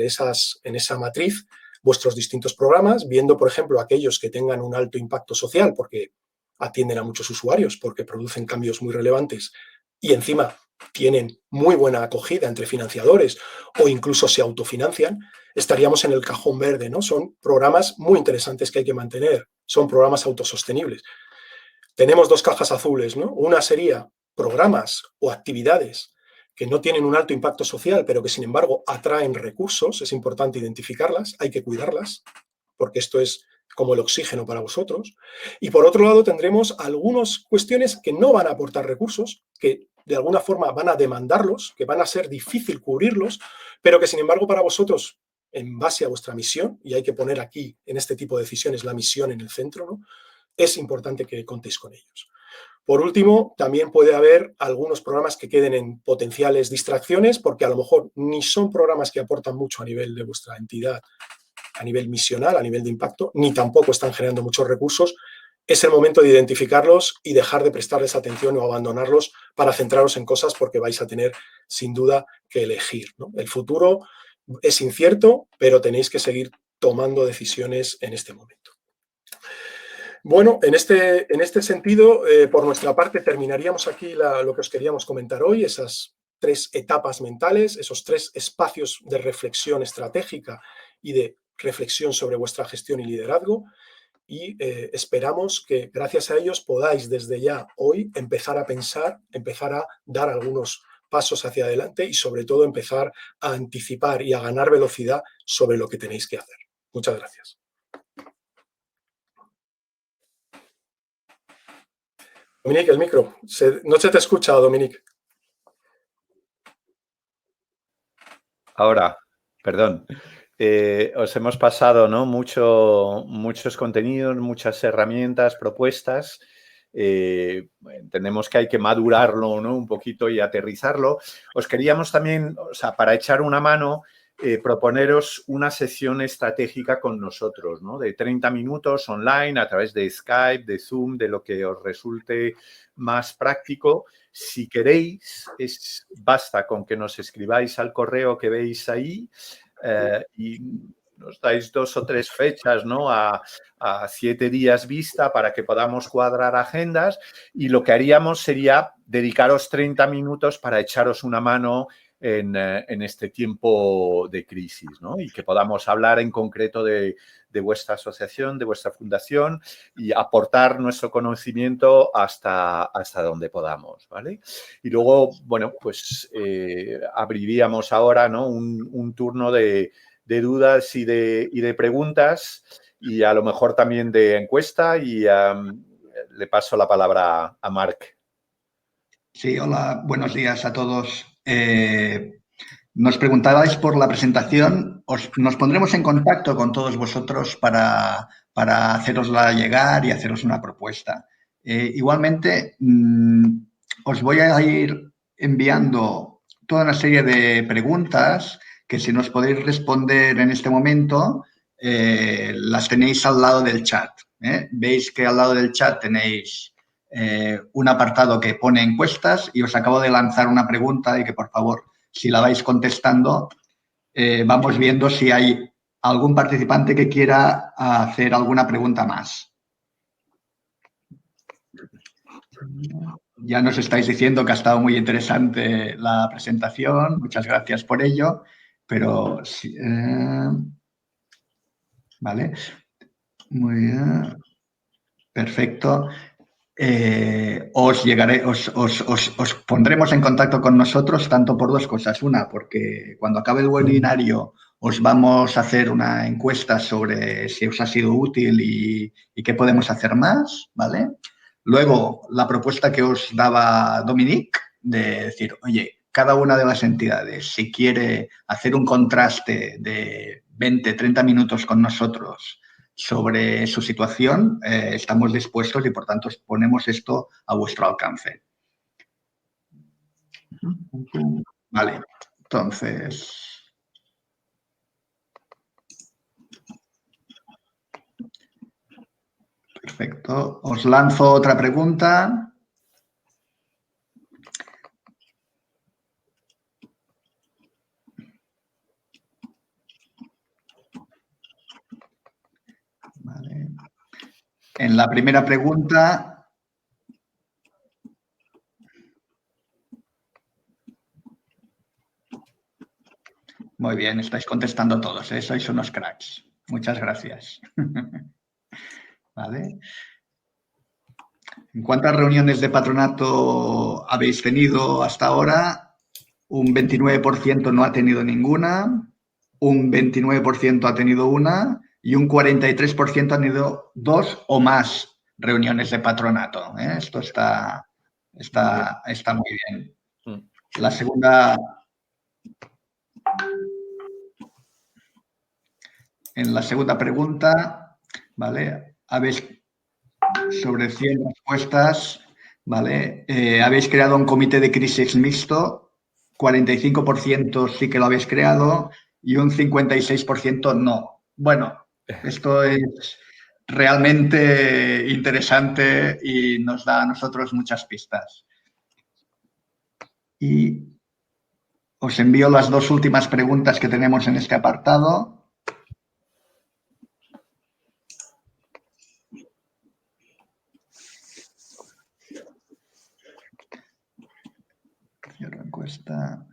esa matriz vuestros distintos programas, viendo, por ejemplo, aquellos que tengan un alto impacto social, porque atienden a muchos usuarios, porque producen cambios muy relevantes y encima tienen muy buena acogida entre financiadores o incluso se autofinancian, estaríamos en el cajón verde, ¿no? Son programas muy interesantes que hay que mantener, son programas autosostenibles. Tenemos 2 cajas azules, ¿no? Una sería programas o actividades que no tienen un alto impacto social, pero que sin embargo atraen recursos, es importante identificarlas, hay que cuidarlas, porque esto es como el oxígeno para vosotros. Y por otro lado tendremos algunas cuestiones que no van a aportar recursos, que de alguna forma van a demandarlos, que van a ser difícil cubrirlos, pero que sin embargo para vosotros, en base a vuestra misión, y hay que poner aquí en este tipo de decisiones la misión en el centro, ¿no? Es importante que contéis con ellos. Por último, también puede haber algunos programas que queden en potenciales distracciones, porque a lo mejor ni son programas que aportan mucho a nivel de vuestra entidad, a nivel misional, a nivel de impacto, ni tampoco están generando muchos recursos es el momento de identificarlos y dejar de prestarles atención o abandonarlos para centraros en cosas, porque vais a tener sin duda que elegir, ¿no? El futuro es incierto, pero tenéis que seguir tomando decisiones en este momento. Bueno, en este sentido, por nuestra parte, terminaríamos aquí lo que os queríamos comentar hoy, esas 3 etapas mentales, esos 3 espacios de reflexión estratégica y de reflexión sobre vuestra gestión y liderazgo. Y esperamos que gracias a ellos podáis desde ya hoy empezar a pensar, empezar a dar algunos pasos hacia adelante y sobre todo empezar a anticipar y a ganar velocidad sobre lo que tenéis que hacer. Muchas gracias. Dominique, el micro. No se te escucha, Dominique. Ahora, perdón. Os hemos pasado, ¿no? Muchos contenidos, muchas herramientas, propuestas. Entendemos que hay que madurarlo, ¿no? Un poquito y aterrizarlo. Os queríamos también, o sea, para echar una mano, proponeros una sesión estratégica con nosotros, ¿no? De 30 minutos online a través de Skype, de Zoom, de lo que os resulte más práctico. Si queréis, basta con que nos escribáis al correo que veis ahí y nos dais 2 o 3 fechas, ¿no? A 7 días vista para que podamos cuadrar agendas, y lo que haríamos sería dedicaros 30 minutos para echaros una mano en este tiempo de crisis, ¿no? Y que podamos hablar en concreto de vuestra asociación, de vuestra fundación, y aportar nuestro conocimiento hasta donde podamos, ¿vale? Y luego, bueno, pues abriríamos ahora, ¿no? Un turno de dudas y de preguntas, y a lo mejor también de encuesta, y le paso la palabra a Marc. Sí, hola, buenos días a todos. Nos preguntabais por la presentación. Nos pondremos en contacto con todos vosotros para hacerosla llegar y haceros una propuesta. Igualmente, os voy a ir enviando toda una serie de preguntas que, si nos podéis responder en este momento, las tenéis al lado del chat. Veis que al lado del chat tenéis un apartado que pone encuestas, y os acabo de lanzar una pregunta y que, por favor, si la vais contestando, vamos viendo si hay algún participante que quiera hacer alguna pregunta más. Ya nos estáis diciendo que ha estado muy interesante la presentación, muchas gracias por ello, pero sí, vale, muy bien, perfecto. Os pondremos en contacto con nosotros tanto por 2 cosas. Una, porque cuando acabe el webinario os vamos a hacer una encuesta sobre si os ha sido útil y qué podemos hacer más, ¿vale? Luego, la propuesta que os daba Dominique de decir, oye, cada una de las entidades, si quiere hacer un contraste de 20, 30 minutos con nosotros sobre su situación, estamos dispuestos, y por tanto ponemos esto a vuestro alcance. Vale, entonces... Perfecto. Os lanzo otra pregunta. Vale. En la primera pregunta, muy bien, estáis contestando todos, ¿eh? Sois unos cracks. Muchas gracias. Vale. ¿En cuántas reuniones de patronato habéis tenido hasta ahora? Un 29% no ha tenido ninguna, un 29% ha tenido una y un 43% han tenido 2 o más reuniones de patronato. Esto está muy bien. La segunda... En la segunda pregunta, ¿vale? Habéis, sobre 100 respuestas, ¿vale? Habéis creado un comité de crisis mixto, 45% sí que lo habéis creado y un 56% no. Bueno, esto es realmente interesante y nos da a nosotros muchas pistas. Y os envío las dos últimas preguntas que tenemos en este apartado. Cierro encuesta.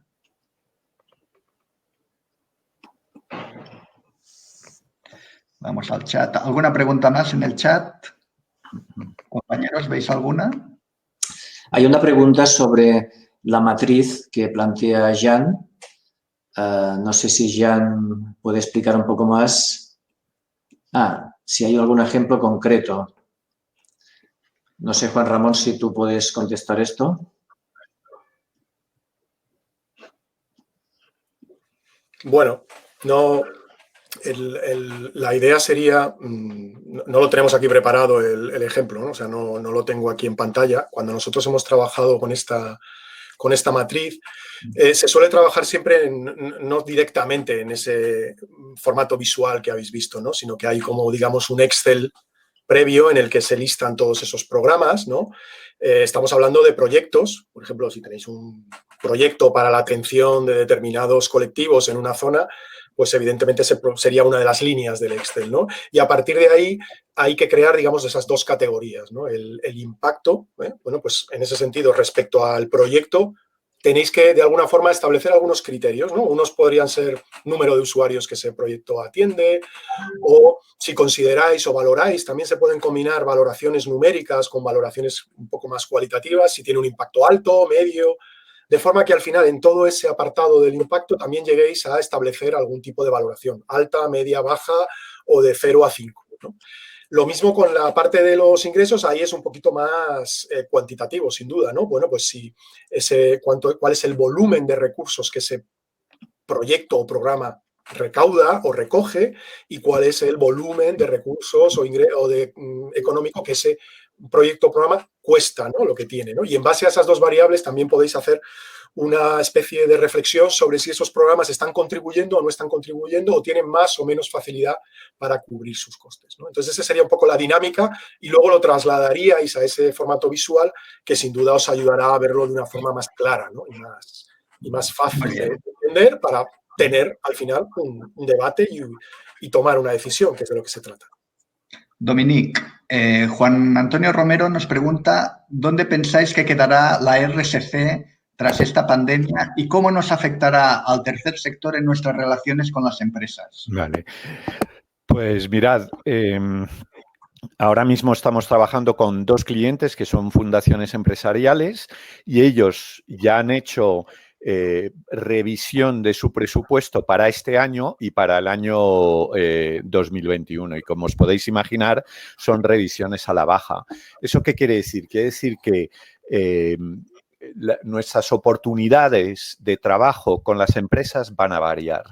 Vamos al chat. ¿Alguna pregunta más en el chat? Compañeros, ¿veis alguna? Hay una pregunta sobre la matriz que plantea Jan. No sé si Jan puede explicar un poco más. Si hay algún ejemplo concreto. No sé, Juan Ramón, si tú puedes contestar esto. Bueno, no, la idea sería, no lo tenemos aquí preparado el ejemplo, ¿no? O sea, no lo tengo aquí en pantalla. Cuando nosotros hemos trabajado con esta matriz, se suele trabajar siempre no directamente en ese formato visual que habéis visto, ¿no? Sino que hay como, digamos, un Excel previo en el que se listan todos esos programas, ¿no? Estamos hablando de proyectos, por ejemplo, si tenéis un proyecto para la atención de determinados colectivos en una zona, pues evidentemente sería una de las líneas del Excel, ¿no? Y a partir de ahí hay que crear, digamos, esas dos categorías, ¿no? El impacto, bueno, pues en ese sentido, respecto al proyecto, tenéis que, de alguna forma, establecer algunos criterios, ¿no? Unos podrían ser número de usuarios que ese proyecto atiende, o si consideráis o valoráis, también se pueden combinar valoraciones numéricas con valoraciones un poco más cualitativas, si tiene un impacto alto, medio, de forma que al final en todo ese apartado del impacto también lleguéis a establecer algún tipo de valoración, alta, media, baja o de 0 a 5, ¿no? Lo mismo con la parte de los ingresos, ahí es un poquito más cuantitativo, sin duda, ¿no? Bueno, pues si cuál es el volumen de recursos que ese proyecto o programa recauda o recoge y cuál es el volumen de recursos económico que ese proyecto o programa cuesta, ¿no? Lo que tiene, ¿no? Y en base a esas dos variables también podéis hacer una especie de reflexión sobre si esos programas están contribuyendo o no están contribuyendo o tienen más o menos facilidad para cubrir sus costes, ¿no? Entonces, esa sería un poco la dinámica y luego lo trasladaríais a ese formato visual que sin duda os ayudará a verlo de una forma más clara, ¿no? y más fácil de entender para tener al final un debate y tomar una decisión, que es de lo que se trata. Dominique, Juan Antonio Romero nos pregunta ¿dónde pensáis que quedará la RSC tras esta pandemia y cómo nos afectará al tercer sector en nuestras relaciones con las empresas? Vale. Pues mirad, ahora mismo estamos trabajando con 2 clientes que son fundaciones empresariales y ellos ya han hecho revisión de su presupuesto para este año y para el año 2021. Y como os podéis imaginar, son revisiones a la baja. ¿Eso qué quiere decir? Quiere decir que nuestras oportunidades de trabajo con las empresas van a variar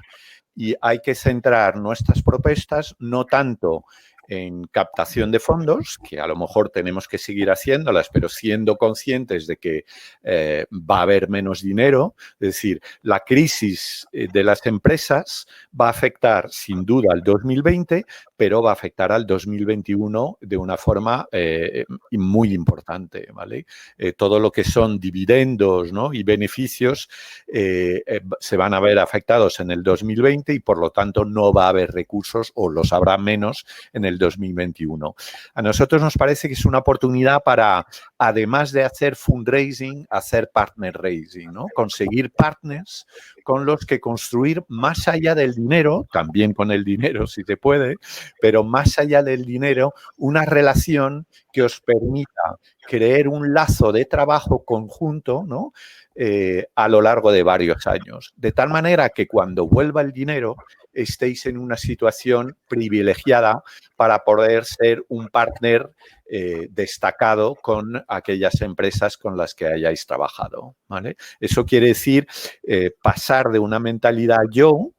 y hay que centrar nuestras propuestas no tanto en captación de fondos, que a lo mejor tenemos que seguir haciéndolas, pero siendo conscientes de que va a haber menos dinero. Es decir, la crisis de las empresas va a afectar sin duda al 2020, pero va a afectar al 2021 de una forma muy importante, ¿vale? Todo lo que son dividendos, ¿no? Y beneficios se van a ver afectados en el 2020 y por lo tanto no va a haber recursos o los habrá menos en el 2021. A nosotros nos parece que es una oportunidad para, además de hacer fundraising, hacer partner raising, ¿no? Conseguir partners con los que construir más allá del dinero, también con el dinero si se puede, pero más allá del dinero, una relación que os permita crear un lazo de trabajo conjunto, ¿no? A lo largo de varios años. De tal manera que cuando vuelva el dinero estéis en una situación privilegiada para poder ser un partner destacado con aquellas empresas con las que hayáis trabajado, ¿vale? Eso quiere decir pasar de una mentalidad yo,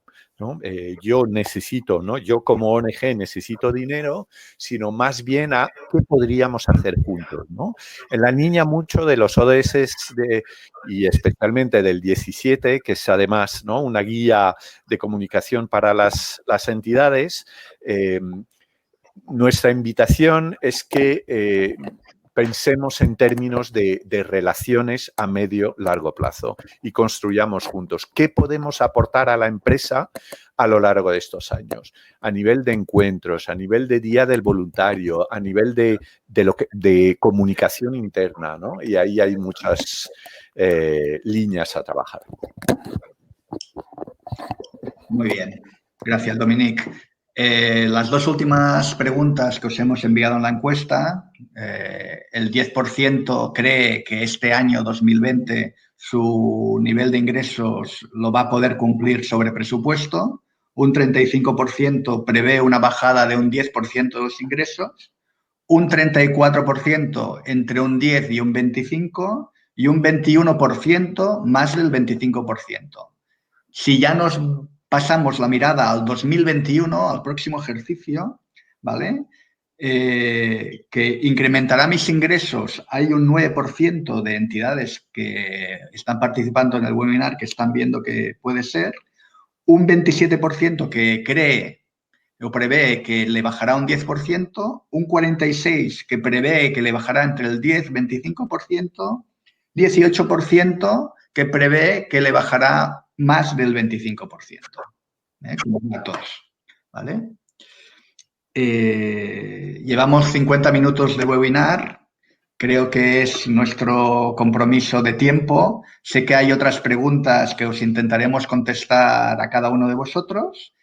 ¿no? Yo necesito, ¿no? Yo como ONG necesito dinero, sino más bien a qué podríamos hacer juntos, ¿no? En la línea mucho de los ODS y especialmente del 17, que es además, ¿no? Una guía de comunicación para las entidades, nuestra invitación es que pensemos en términos de relaciones a medio-largo plazo y construyamos juntos qué podemos aportar a la empresa a lo largo de estos años, a nivel de encuentros, a nivel de Día del Voluntario, a nivel de comunicación interna, ¿no? Y ahí hay muchas líneas a trabajar. Muy bien. Gracias, Dominic. Las dos últimas preguntas que os hemos enviado en la encuesta, el 10% cree que este año 2020 su nivel de ingresos lo va a poder cumplir sobre presupuesto, un 35% prevé una bajada de un 10% de los ingresos, un 34% entre un 10 y un 25% y un 21% más del 25%. Si ya nos pasamos la mirada al 2021, al próximo ejercicio, ¿vale? Que incrementará mis ingresos. Hay un 9% de entidades que están participando en el webinar que están viendo que puede ser, un 27% que cree o prevé que le bajará un 10%, un 46% que prevé que le bajará entre el 10 y 25%, 18% que prevé que le bajará más del 25%, como datos, ¿vale? Llevamos 50 minutos de webinar, creo que es nuestro compromiso de tiempo. Sé que hay otras preguntas que os intentaremos contestar a cada uno de vosotros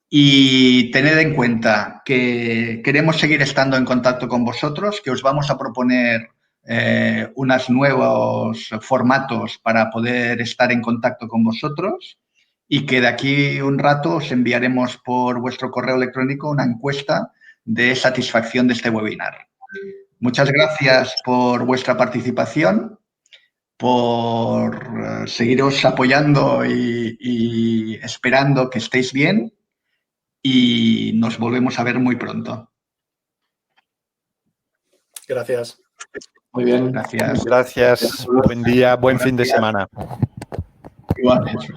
y tened en cuenta que queremos seguir estando en contacto con vosotros, que os vamos a proponer unos nuevos formatos para poder estar en contacto con vosotros y que de aquí un rato os enviaremos por vuestro correo electrónico una encuesta de satisfacción de este webinar. Muchas gracias por vuestra participación, por seguiros apoyando y esperando que estéis bien y nos volvemos a ver muy pronto. Gracias. Muy bien. Gracias. Gracias. Buen día, buen fin de semana. Igualmente.